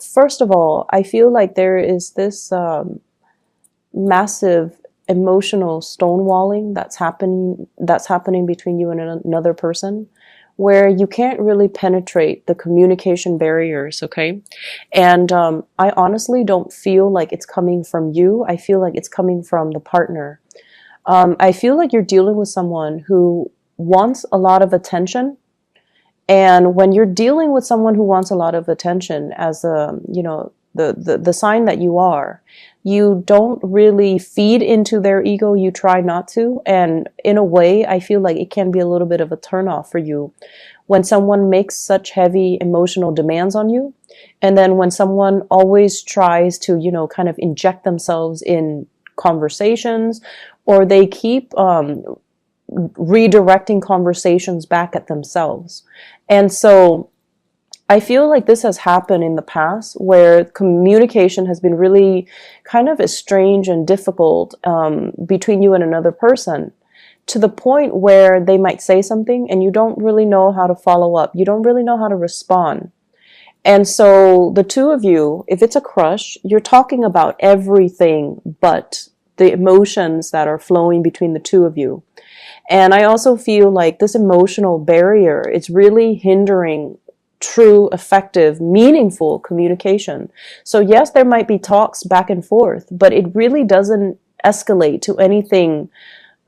First of all, I feel like there is this massive emotional stonewalling that's happening between you and another person, where you can't really penetrate the communication barriers. Okay. And I honestly don't feel like it's coming from you. I feel like it's coming from the partner. I feel like you're dealing with someone who wants a lot of attention. And when you're dealing with someone who wants a lot of attention, as the sign that you don't really feed into their ego. You try not to. And in a way, I feel like it can be a little bit of a turnoff for you when someone makes such heavy emotional demands on you. And then when someone always tries to, kind of inject themselves in conversations, or they keep redirecting conversations back at themselves. And so I feel like this has happened in the past, where communication has been really kind of estranged and difficult between you and another person, to the point where they might say something and you don't really know how to follow up. You don't really know how to respond. And so the two of you, if it's a crush, you're talking about everything but the emotions that are flowing between the two of you. And I also feel like this emotional barrier is really hindering true, effective, meaningful communication. So yes, there might be talks back and forth, but it really doesn't escalate to anything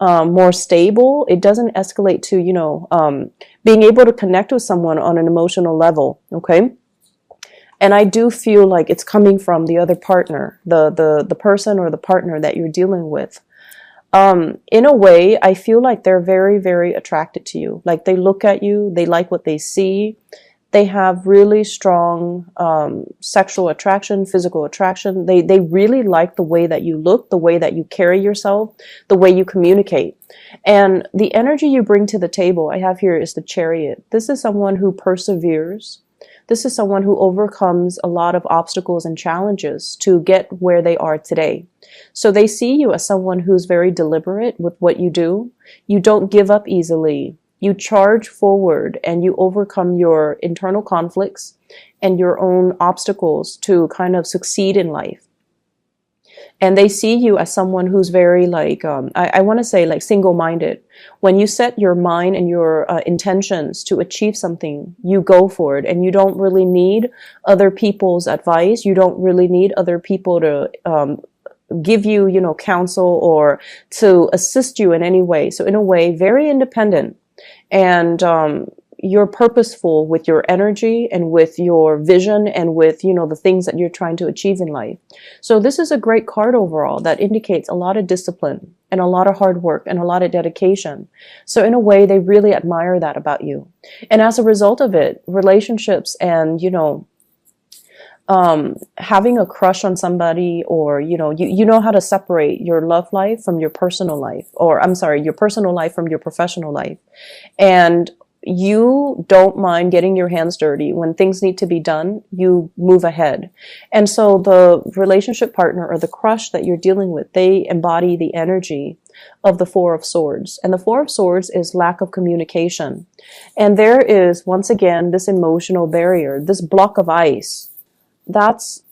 more stable. It doesn't escalate to, being able to connect with someone on an emotional level. Okay. And I do feel like it's coming from the other partner, the person or the partner that you're dealing with. In a way, I feel like they're very, very attracted to you. Like, they look at you, they like what they see. They have really strong sexual attraction, physical attraction. They really like the way that you look, the way that you carry yourself, the way you communicate. And the energy you bring to the table, I have here, is the Chariot. This is someone who perseveres. This is someone who overcomes a lot of obstacles and challenges to get where they are today. So they see you as someone who's very deliberate with what you do. You don't give up easily. You charge forward and you overcome your internal conflicts and your own obstacles to kind of succeed in life. And they see you as someone who's very I want to say single-minded. When you set your mind and your intentions to achieve something, you go for it, and you don't really need other people's advice. You don't really need other people to give you, counsel or to assist you in any way. So in a way, very independent. And you're purposeful with your energy and with your vision and with, the things that you're trying to achieve in life. So this is a great card overall that indicates a lot of discipline and a lot of hard work and a lot of dedication. So in a way, they really admire that about you. And as a result of it, relationships and, having a crush on somebody, or, you know how to separate your love life from your personal life, or I'm sorry, your personal life from your professional life. And you don't mind getting your hands dirty. When things need to be done, you move ahead. And so the relationship partner or the crush that you're dealing with, they embody the energy of the Four of Swords. And the Four of Swords is lack of communication. And there is, once again, this emotional barrier, this block of ice that's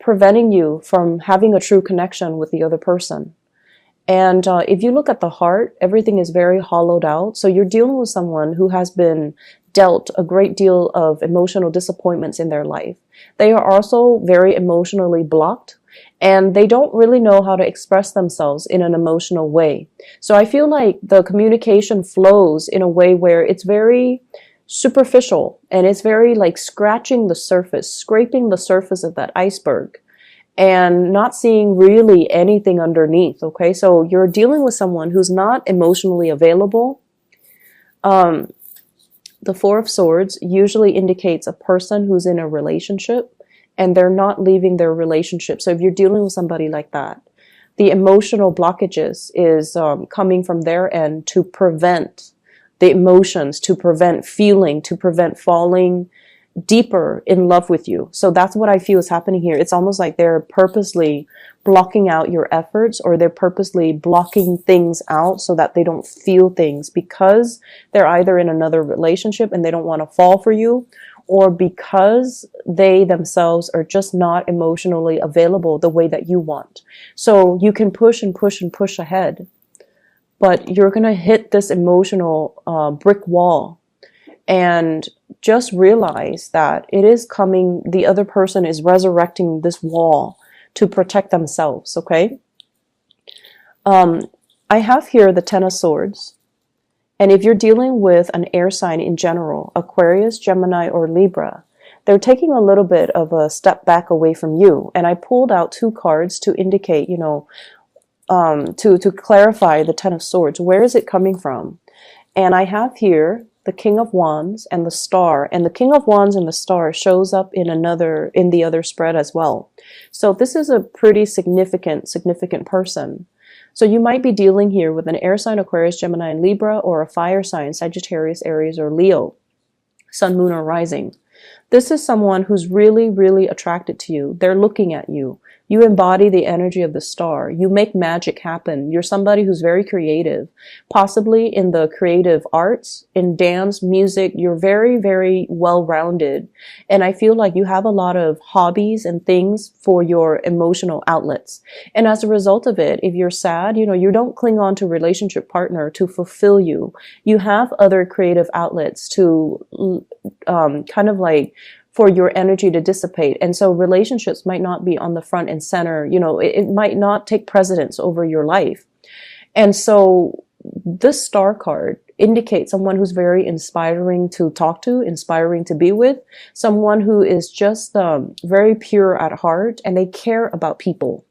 preventing you from having a true connection with the other person. And if you look at the heart, everything is very hollowed out. So you're dealing with someone who has been dealt a great deal of emotional disappointments in their life. They are also very emotionally blocked, and they don't really know how to express themselves in an emotional way. So I feel like the communication flows in a way where it's very superficial, and it's very like scratching the surface, scraping the surface of that iceberg, and not seeing really anything underneath. Okay, so you're dealing with someone who's not emotionally available. The Four of Swords usually indicates a person who's in a relationship and they're not leaving their relationship. So if you're dealing with somebody like that, the emotional blockages is coming from their end to prevent the emotions, to prevent feeling, to prevent falling deeper in love with you. So that's what I feel is happening here. It's almost like they're purposely blocking out your efforts, or they're purposely blocking things out so that they don't feel things, because they're either in another relationship and they don't want to fall for you, or because they themselves are just not emotionally available the way that you want. So you can push and push and push ahead, but you're going to hit this emotional brick wall. And just realize that it is coming, the other person is resurrecting this wall to protect themselves, okay? I have here the Ten of Swords. And if you're dealing with an air sign in general, Aquarius, Gemini, or Libra, they're taking a little bit of a step back away from you. And I pulled out 2 cards to indicate, you know, to clarify the Ten of Swords. Where is it coming from? And I have here the King of Wands and the Star. And the King of Wands and the Star shows up in the other spread as well. So this is a pretty significant person. So you might be dealing here with an air sign, Aquarius, Gemini, and Libra, or a fire sign, Sagittarius, Aries, or Leo, Sun, Moon, or Rising. This is someone who's really, really attracted to you. They're looking at you. You embody the energy of the star. You make magic happen. You're somebody who's very creative, possibly in the creative arts, in dance, music. You're very, very well-rounded. And I feel like you have a lot of hobbies and things for your emotional outlets. And as a result of it, if you're sad, you know, you don't cling on to a relationship partner to fulfill you. You have other creative outlets to kind of like for your energy to dissipate. And so relationships might not be on the front and center, you know, it might not take precedence over your life. And so this star card indicates someone who's very inspiring to talk to, inspiring to be with, someone who is just very pure at heart, and they care about people.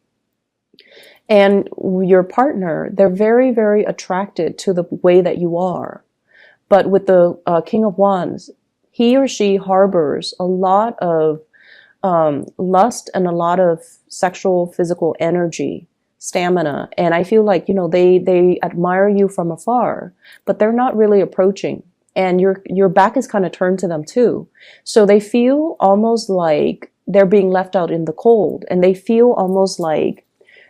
And your partner, they're very, very attracted to the way that you are. But with the King of Wands, he or she harbors a lot of lust and a lot of sexual, physical energy, stamina. And I feel like, you know, they admire you from afar, but they're not really approaching. And your back is kind of turned to them too. So they feel almost like they're being left out in the cold. And they feel almost like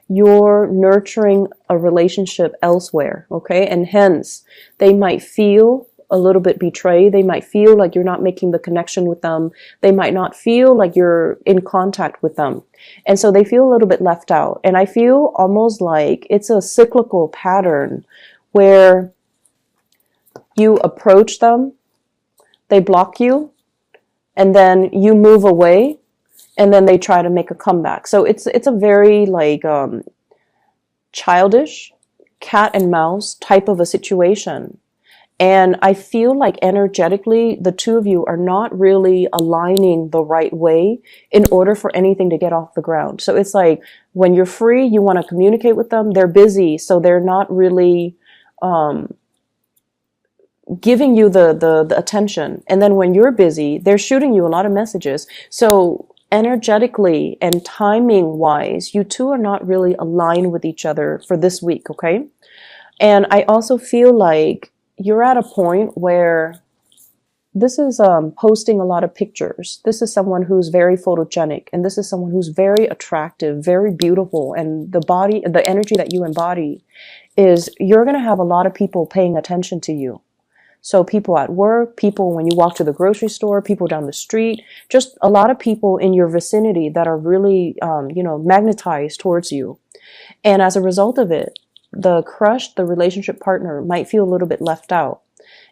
you're nurturing a relationship elsewhere, okay? And hence, they might feel a little bit betrayed. They might feel like you're not making the connection with them. They might not feel like you're in contact with them. And so they feel a little bit left out. And I feel almost like it's a cyclical pattern where you approach them, they block you, and then you move away, and then they try to make a comeback. So it's a very like childish cat and mouse type of a situation. And I feel like energetically, the two of you are not really aligning the right way in order for anything to get off the ground. So it's like when you're free, you want to communicate with them. They're busy, so they're not really giving you the attention. And then when you're busy, they're shooting you a lot of messages. So energetically and timing wise, you two are not really aligned with each other for this week, okay? And I also feel like you're at a point where this is posting a lot of pictures. This is someone who's very photogenic, and this is someone who's very attractive, very beautiful, and the energy that you embody is you're going to have a lot of people paying attention to you. So people at work, people when you walk to the grocery store, people down the street, just a lot of people in your vicinity that are really, magnetized towards you. And as a result of it, the crush, the relationship partner might feel a little bit left out.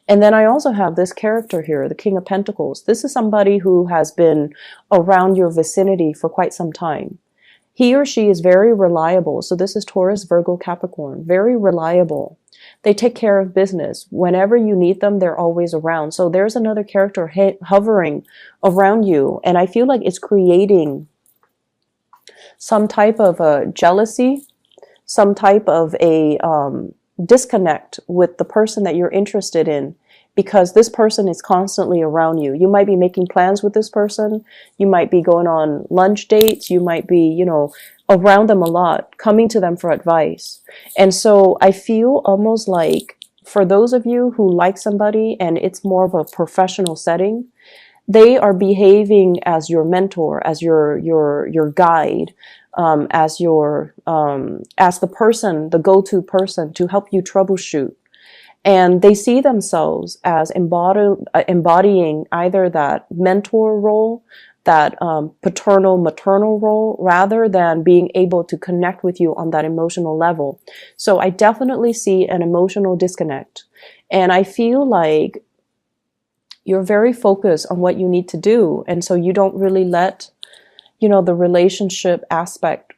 And then I also have this character here, the King of Pentacles. This is somebody who has been around your vicinity for quite some time. He or she is very reliable. So this is Taurus, Virgo, Capricorn, very reliable. They take care of business. Whenever you need them, they're always around. So there's another character hovering around you. And I feel like it's creating some type of a jealousy, some type of a disconnect with the person that you're interested in, because this person is constantly around you. You might be making plans with this person. You might be going on lunch dates. You might be, around them a lot, coming to them for advice. And so I feel almost like for those of you who like somebody and it's more of a professional setting, they are behaving as your mentor, as your guide, as the person, the go-to person to help you troubleshoot. And they see themselves as embodying either that mentor role, that paternal maternal role, rather than being able to connect with you on that emotional level. So I definitely see an emotional disconnect. And I feel like you're very focused on what you need to do. And so you don't really let, the relationship aspect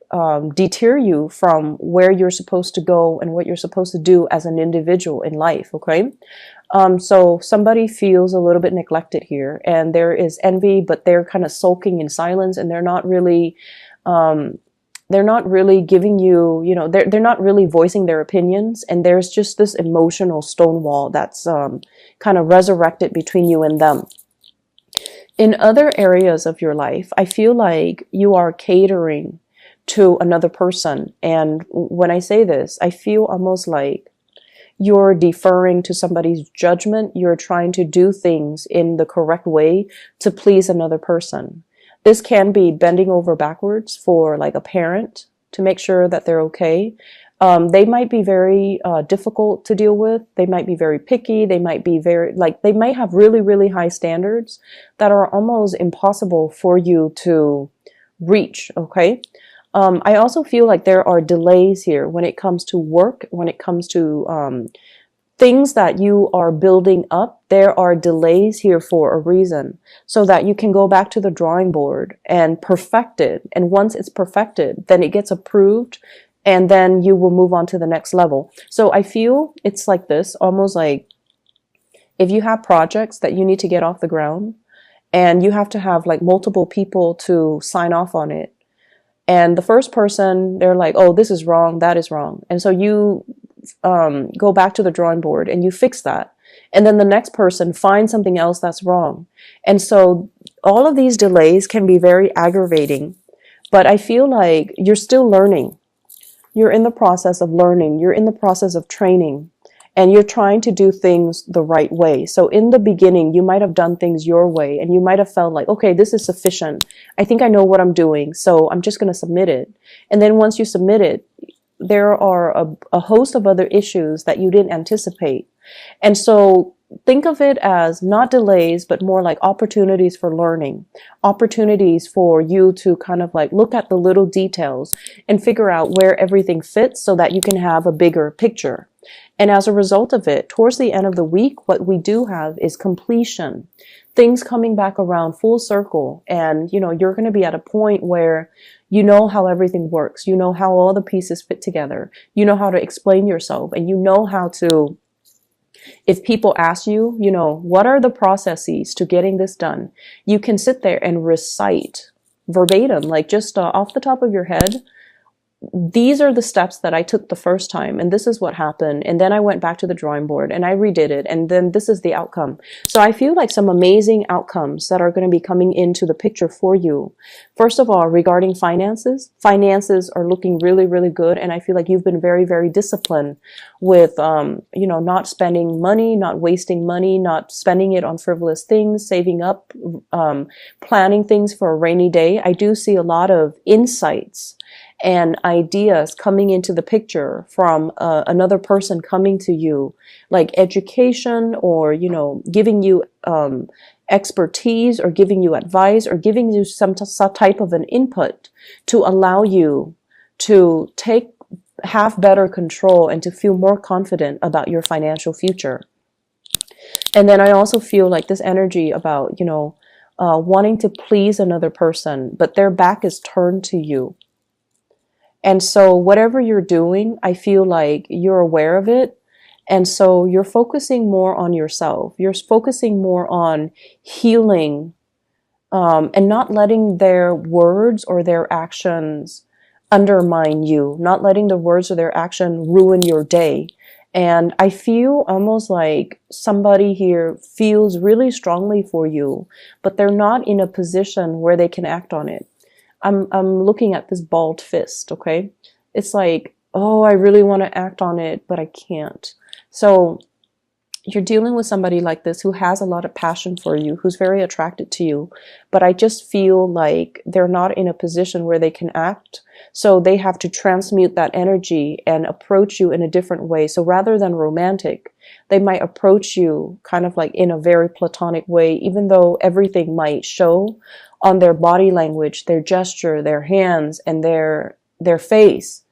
deter you from where you're supposed to go and what you're supposed to do as an individual in life. Okay. So somebody feels a little bit neglected here, and there is envy, but they're kind of sulking in silence, and they're not really giving you, they're not really voicing their opinions. And there's just this emotional stone wall that's kind of resurrected between you and them. In other areas of your life, I feel like you are catering to another person. And when I say this, I feel almost like you're deferring to somebody's judgment. You're trying to do things in the correct way to please another person. This can be bending over backwards for like a parent to make sure that they're okay. They might be very difficult to deal with. They might be very picky. They might be they might have really, really high standards that are almost impossible for you to reach. Okay. I also feel like there are delays here when it comes to work, when it comes to things that you are building up. There are delays here for a reason, so that you can go back to the drawing board and perfect it. And once it's perfected, then it gets approved, and then you will move on to the next level. So I feel it's like this, almost like if you have projects that you need to get off the ground, and you have to have like multiple people to sign off on it. And the first person, they're like, oh, this is wrong, that is wrong. And so you go back to the drawing board and you fix that. And then the next person finds something else that's wrong. And so all of these delays can be very aggravating. But I feel like you're still learning. You're in the process of learning. You're in the process of training. And you're trying to do things the right way. So in the beginning, you might have done things your way, and you might have felt like, okay, this is sufficient. I think I know what I'm doing, so I'm just going to submit it. And then once you submit it, there are a host of other issues that you didn't anticipate. And so think of it as not delays, but more like opportunities for learning, opportunities for you to kind of like look at the little details and figure out where everything fits so that you can have a bigger picture. And as a result of it, towards the end of the week, what we do have is completion, things coming back around full circle. And, you're going to be at a point where you know how everything works. You know how all the pieces fit together. You know how to explain yourself, and you know how to, if people ask you, what are the processes to getting this done? You can sit there and recite verbatim, like just off the top of your head. These are the steps that I took the first time, and this is what happened. And then I went back to the drawing board and I redid it. And then this is the outcome. So I feel like some amazing outcomes that are going to be coming into the picture for you. First of all, regarding finances are looking really, really good. And I feel like you've been very, very disciplined with, not spending money, not wasting money, not spending it on frivolous things, saving up, planning things for a rainy day. I do see a lot of insights and ideas coming into the picture from another person coming to you, like education, or giving you expertise, or giving you advice, or giving you some type of an input to allow you to have better control and to feel more confident about your financial future. And then I also feel like this energy about wanting to please another person, but their back is turned to you. And so whatever you're doing, I feel like you're aware of it. And so you're focusing more on yourself. You're focusing more on healing, and not letting their words or their actions undermine you, not letting the words or their action ruin your day. And I feel almost like somebody here feels really strongly for you, but they're not in a position where they can act on it. I'm looking at this balled fist, okay? It's like, oh, I really want to act on it, but I can't. So you're dealing with somebody like this who has a lot of passion for you, who's very attracted to you, but I just feel like they're not in a position where they can act. So they have to transmute that energy and approach you in a different way. So rather than romantic, they might approach you kind of like in a very platonic way, even though everything might show on their body language, their gesture, their hands, and their face.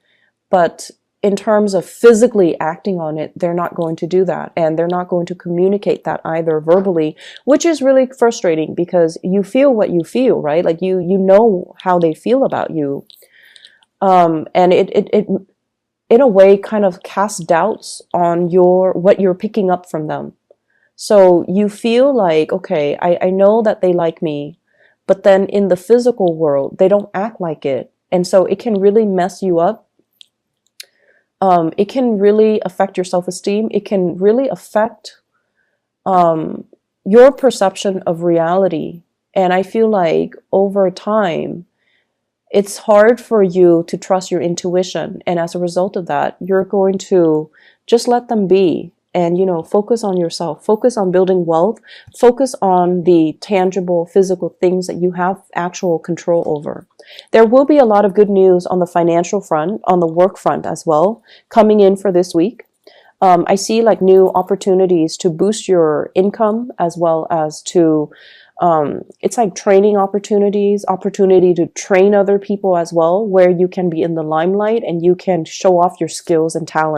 But in terms of physically acting on it, they're not going to do that. And they're not going to communicate that either verbally, which is really frustrating because you feel what you feel, right? Like you know how they feel about you. And it in a way kind of casts doubts on what you're picking up from them. So you feel like, okay, I know that they like me, but then in the physical world, they don't act like it. And so it can really mess you up. It can really affect your self-esteem. It can really affect your perception of reality. And I feel like over time, it's hard for you to trust your intuition. And as a result of that, you're going to just let them be and, focus on yourself, focus on building wealth, focus on the tangible physical things that you have actual control over. There will be a lot of good news on the financial front, on the work front as well, coming in for this week. I see like new opportunities to boost your income as well as to it's like training opportunities, opportunity to train other people as well, where you can be in the limelight and you can show off your skills and talent.